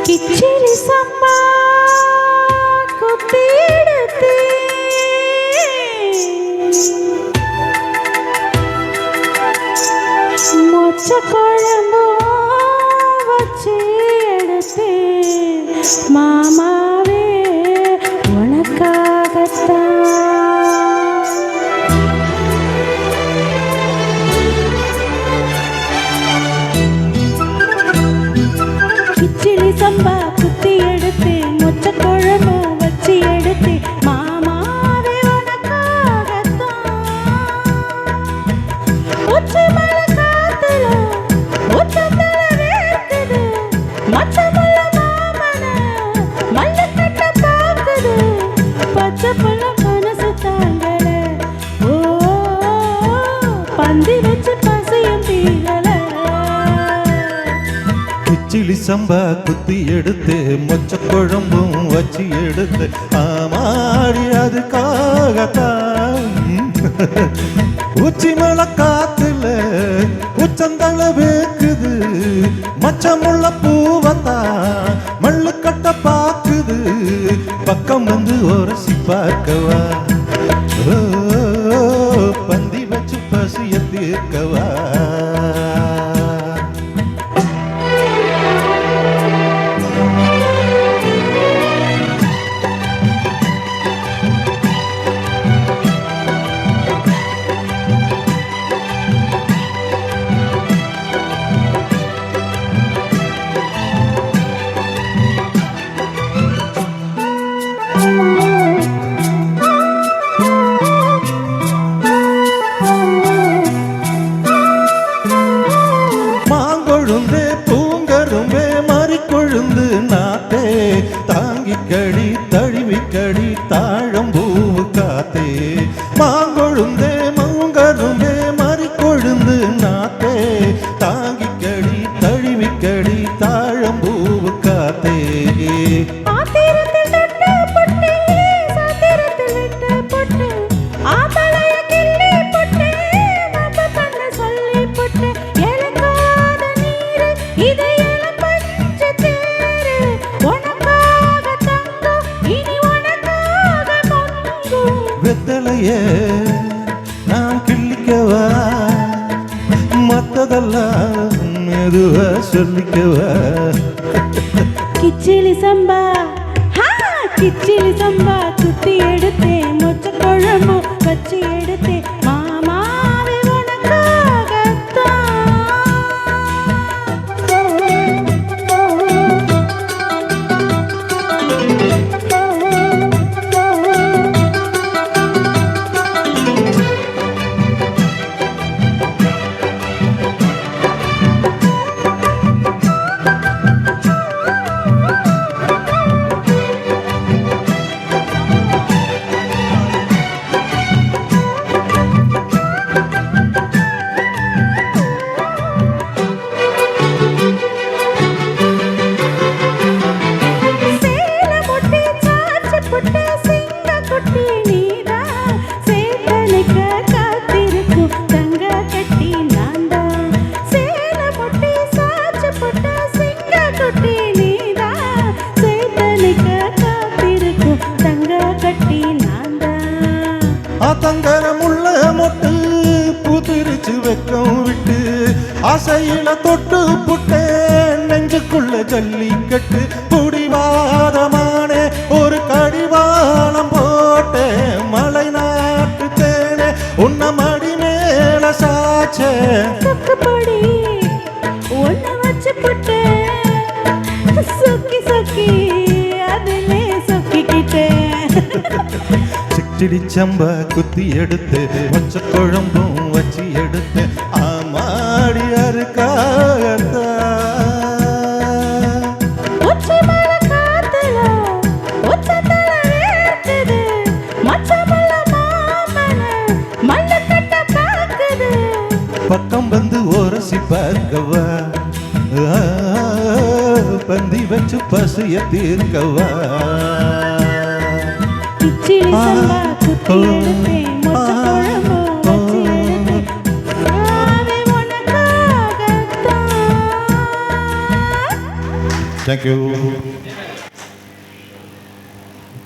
கிச்சிலி சம்பா குத்தி எடுத்து மொச்ச குழம்பு வச்சு எடுத்து மாமாவே உனக்காகத்தான். கிச்சிலி சம்பா குத்தி எடுத்து மொச்ச குழம்பு வச்சு எடுத்து மாமாவே உனக்காகத்தான். உச்சி மலை காத்துல உச்சந்தல வேர்க்குது மச்சமுள்ள மாமன மல்லுக்கட்ட பாக்குது பச்சை புள்ள மனசு தாங்கல ஓ பந்தி வச்சு பசையும் தீரல. கிச்சிலி சம்பா குத்தி எடுத்து மொச்ச குழம்பும் வச்சு எடுத்து ஆமாடி அதுக்காகத்தான். உச்சி மலை காத்துல உச்சந்தள வேக்குது மச்சமுள்ள பூவத்தான் மல்லு கட்ட பாக்குது பக்கம் வந்து உரசி பார்க்கவா ஓ பந்தி வச்சு பசிய தீர்க்கவா. மாங்கொழுந்து பூங்கரும்பே மறிக்கொழுந்து நாத்தே தாங்கிக்கடி தழுவிக்கடி தாழம்பூவு காத்தே. மாங்கொழுந்தே பூங்கரும்பே மறிக்கொழுந்து நாத்தே தாங்கிக்கடி தழுவிக்கடி தாழம்பூவு காத்தே. வெத்தலையே நான் கிள்ளிக்கவா மத்ததெல்லாம் மெதுவா சொல்லிக்கவா. கிச்சிலி சம்பா கிச்சிலி சம்பா குத்தி எடுத்தே மொச்ச குழம்பு வச்சு எடுத்தே மாமாவே உனக்காகத்தான். தங்கரமுள்ள மொட்டு புதிரிச்சு வெக்கம் விட்டு ஆசையில தொட்டு புட்டே நெஞ்சுக்குள்ள ஜல்லிக்கட்டு புடிவாதமான ஒரு கடிவாளம் போட்டே மலை நாட்டு தேனே உன்ன மடி மேல சாச்சே சொக்குப்படி ஒன்ன வச்சு புட்டே சொக்கி சொக்கி அதிலே சொக்கிக்கிட்டே. கிச்சிலி சம்பா குத்தி எடுத்து மொச்ச குழம்பும் வச்சு எடுத்து ஆமாடி அதுக்காகத்தான். உச்சி மலை காத்துல உச்சந்தல வேர்க்குது மச்சமுள்ள மாமன மல்லுக்கட்ட பாக்குது பக்கம் வந்து உரசி பார்க்கவா பந்தி வச்சு பசிய தீர்க்கவா. கிச்சிலி சம்பா குத்தி எடுத்தே மொச்ச குழம்பு வச்சு எடுத்தே மாமாவே உனக்காகத்தான். தேங்க்யூ